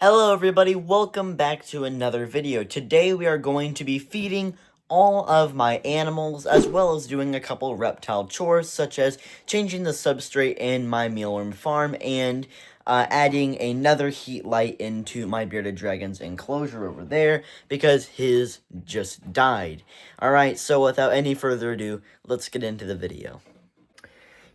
Hello everybody, welcome back to another video. Today we are going to be feeding all of my animals as well as doing a couple reptile chores such as changing the substrate in my mealworm farm and adding another heat light into my bearded dragon's enclosure over there because his just died. Alright, so without any further ado, let's get into the video.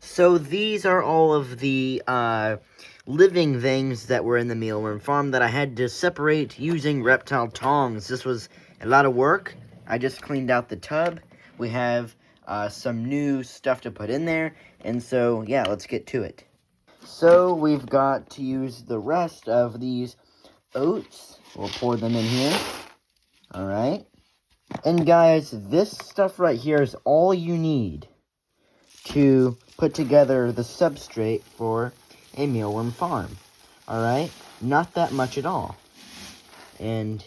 So these are all of the living things that were in the mealworm farm that I had to separate using reptile tongs. This was a lot of work. I just cleaned out the tub. We have some new stuff to put in there. And so, yeah, let's get to it. So we've got to use the rest of these oats. We'll pour them in here. Alright. And guys, this stuff right here is all you need to put together the substrate for a mealworm farm. Alright? Not that much at all. And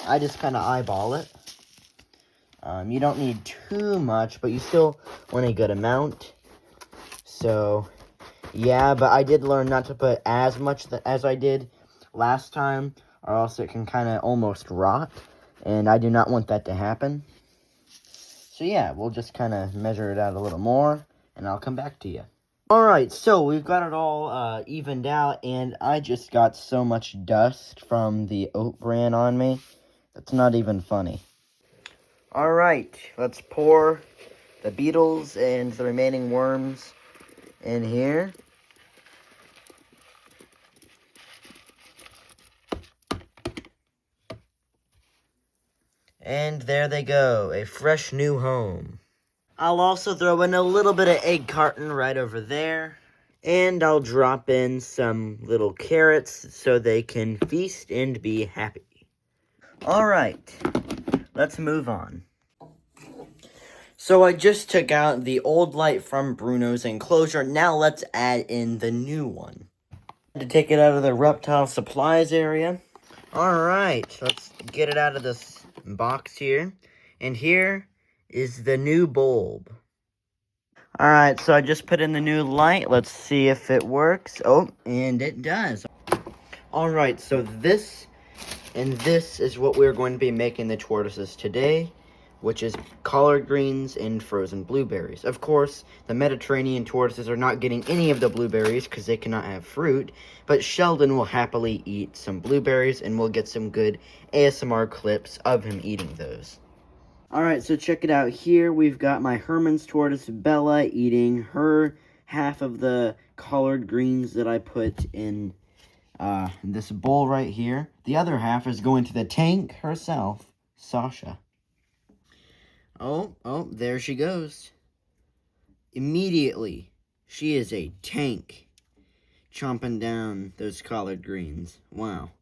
I just kind of eyeball it. You don't need too much, but you still want a good amount. So, yeah, but I did learn not to put as much as I did last time, or else it can kind of almost rot. And I do not want that to happen. So yeah, we'll just kind of measure it out a little more, and I'll come back to you. Alright, so we've got it all evened out, and I just got so much dust from the oat bran on me. That's not even funny. Alright, let's pour the beetles and the remaining worms in here. And there they go, a fresh new home. I'll also throw in a little bit of egg carton right over there. And I'll drop in some little carrots so they can feast and be happy. Alright, let's move on. So I just took out the old light from Bruno's enclosure. Now let's add in the new one. To take it out of the reptile supplies area. Alright, let's get it out of this box here. And here is the new bulb. Alright, so I just put in the new light. Let's see if it works. Oh, and it does. Alright, so this is what we're going to be making the tortoises today, which is collard greens and frozen blueberries. Of course, the Mediterranean tortoises are not getting any of the blueberries because they cannot have fruit, but Sheldon will happily eat some blueberries, and we'll get some good ASMR clips of him eating those. Alright, so check it out. Here we've got my Herman's tortoise, Bella, eating her half of the collard greens that I put in this bowl right here. The other half is going to the tank herself, Sasha. Oh, there she goes. Immediately, she is a tank, chomping down those collard greens. Wow.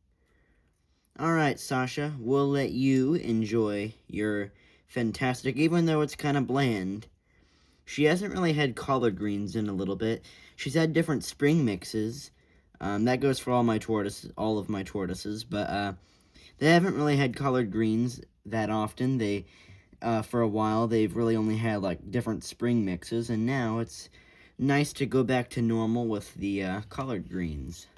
Alright, Sasha, we'll let you enjoy your fantastic, even though it's kind of bland. She hasn't really had collard greens in a little bit. She's had different spring mixes. That goes for all of my tortoises, but they haven't really had collard greens that often. For a while, they've really only had like different spring mixes, and now it's nice to go back to normal with the collard greens.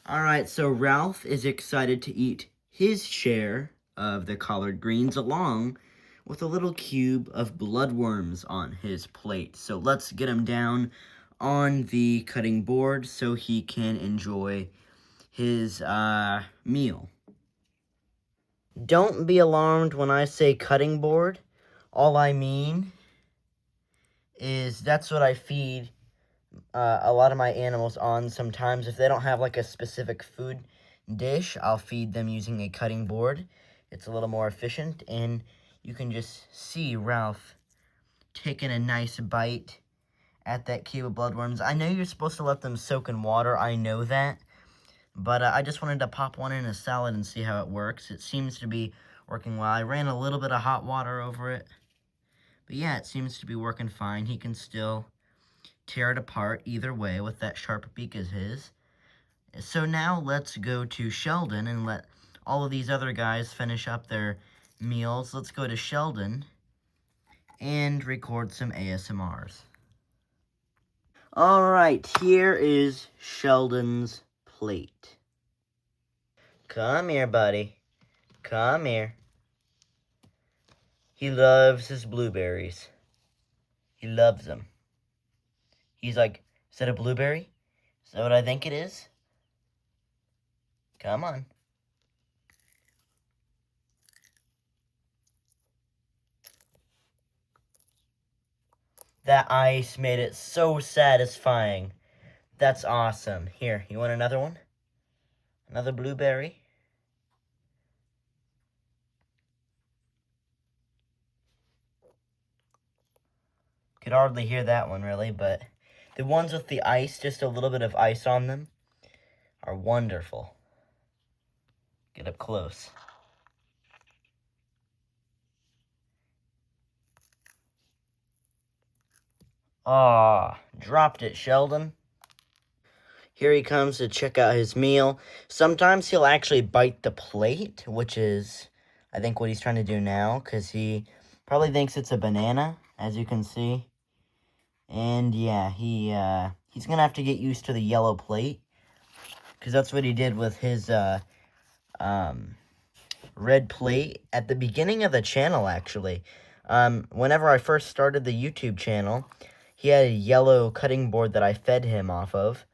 Alright, so Ralph is excited to eat his share of the collard greens along with a little cube of bloodworms on his plate. So let's get him down on the cutting board so he can enjoy his meal. Don't be alarmed when I say cutting board. All I mean is that's what I feed a lot of my animals on. Sometimes if they don't have like a specific food dish, I'll feed them using a cutting board. It's a little more efficient, and you can just see Ralph taking a nice bite at that cube of bloodworms. I know you're supposed to let them soak in water, I know that, but I just wanted to pop one in a salad and see how it works. It seems to be working well. I ran a little bit of hot water over it, but yeah, it seems to be working fine. He can still tear it apart either way with that sharp beak of his. So now let's go to Sheldon and let all of these other guys finish up their meals. Let's go to Sheldon and record some ASMRs. Alright, here is Sheldon's plate. Come here, buddy. Come here. He loves his blueberries. He loves them. He's like, is that a blueberry? Is that what I think it is? Come on. That ice made it so satisfying. That's awesome. Here, you want another one? Another blueberry? Could hardly hear that one, really, but the ones with the ice, just a little bit of ice on them, are wonderful. Get up close. Ah, dropped it, Sheldon. Here he comes to check out his meal. Sometimes he'll actually bite the plate, which is, I think, what he's trying to do now, because he probably thinks it's a banana, as you can see. And yeah, he's gonna have to get used to the yellow plate, because that's what he did with his red plate at the beginning of the channel, actually. Whenever I first started the YouTube channel, he had a yellow cutting board that I fed him off of,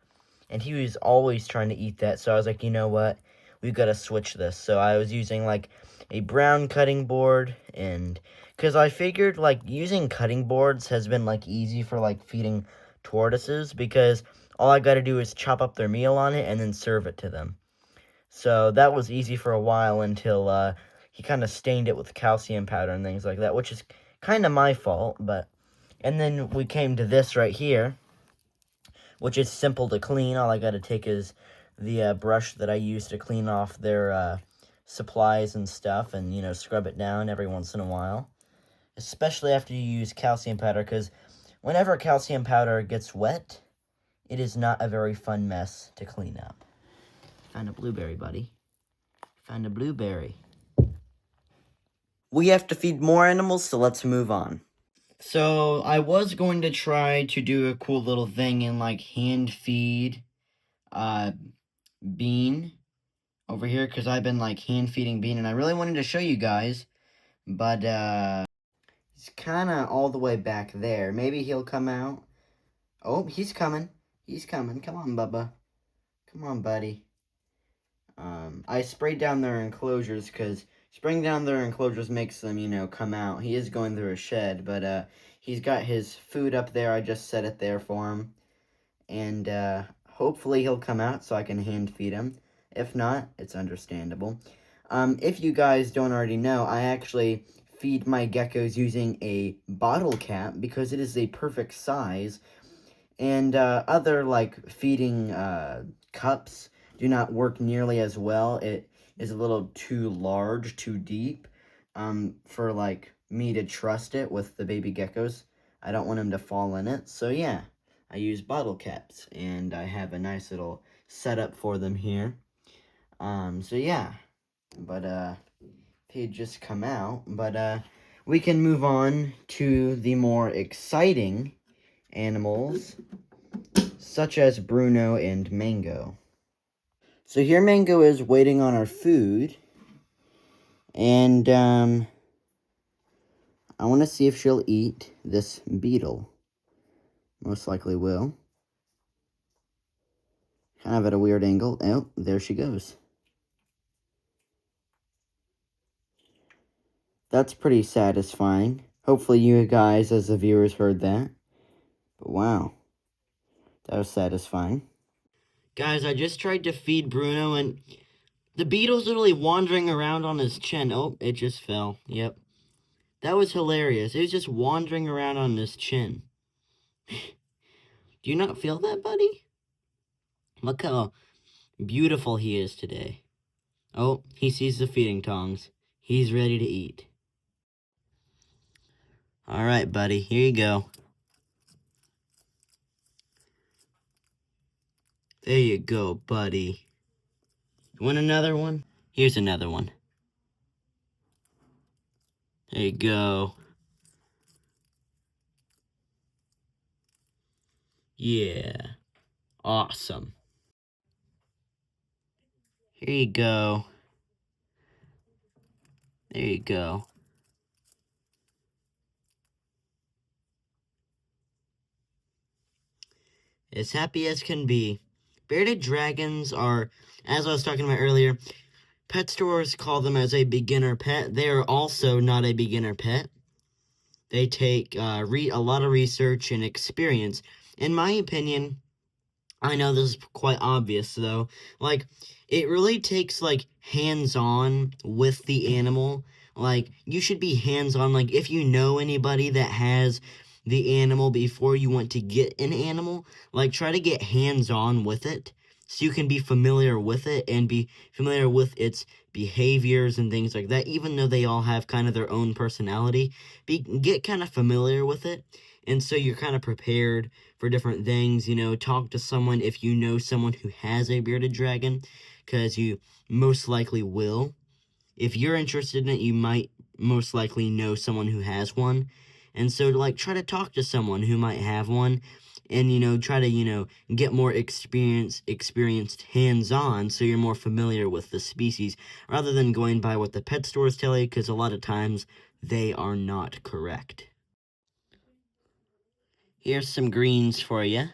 and he was always trying to eat that, so I was like, you know what, we've got to switch this. So I was using, like, a brown cutting board, and, because I figured, like, using cutting boards has been, like, easy for, like, feeding tortoises, because all I gotta do is chop up their meal on it and then serve it to them. So that was easy for a while until he kind of stained it with calcium powder and things like that, which is kind of my fault, but... And then we came to this right here, which is simple to clean. All I gotta take is the brush that I use to clean off their supplies and stuff, and, you know, scrub it down every once in a while. Especially after you use calcium powder, because whenever calcium powder gets wet, it is not a very fun mess to clean up. Found a blueberry, buddy. Found a blueberry. We have to feed more animals, so let's move on. So, I was going to try to do a cool little thing and, like, hand feed, Bean over here, because I've been, like, hand feeding Bean, and I really wanted to show you guys, but, he's kind of all the way back there. Maybe he'll come out. Oh, he's coming. He's coming. Come on, Bubba. Come on, buddy. I sprayed down their enclosures, because spraying down their enclosures makes them, you know, come out. He is going through a shed, but, he's got his food up there. I just set it there for him. And, hopefully he'll come out so I can hand feed him. If not, it's understandable. If you guys don't already know, I actually feed my geckos using a bottle cap because it is a perfect size. And, other, like, feeding, cups do not work nearly as well. It is a little too large, too deep, for, like, me to trust it with the baby geckos. I don't want them to fall in it, so yeah, I use bottle caps, and I have a nice little setup for them here. So yeah, but, he'd just come out, but, we can move on to the more exciting animals, such as Bruno and Mango. So here Mango is waiting on our food, and, I want to see if she'll eat this beetle. Most likely will. Kind of at a weird angle. Oh, there she goes. That's pretty satisfying. Hopefully you guys, as the viewers, heard that. But wow. That was satisfying. Guys, I just tried to feed Bruno, and the beetle's literally wandering around on his chin. Oh, it just fell. Yep. That was hilarious. It was just wandering around on his chin. Do you not feel that, buddy? Look how beautiful he is today. Oh, he sees the feeding tongs. He's ready to eat. Alright, buddy. Here you go. There you go, buddy. You want another one? Here's another one. There you go. Yeah. Awesome. There you go. There you go. As happy as can be. Bearded dragons are, as I was talking about earlier, pet stores call them as a beginner pet. They are also not a beginner pet. They take a lot of research and experience. In my opinion, I know this is quite obvious, though. Like, it really takes, like, hands-on with the animal. Like, you should be hands-on. Like, if you know anybody that has the animal before you want to get an animal, like, try to get hands-on with it so you can be familiar with it and be familiar with its behaviors and things like that. Even though they all have kind of their own personality, get kind of familiar with it. And so you're kind of prepared for different things, talk to someone if you know someone who has a bearded dragon, because you most likely will. If you're interested in it, you might most likely know someone who has one. And so, like, try to talk to someone who might have one and, try to, get more experienced hands-on so you're more familiar with the species rather than going by what the pet stores tell you, because a lot of times they are not correct. Here's some greens for you.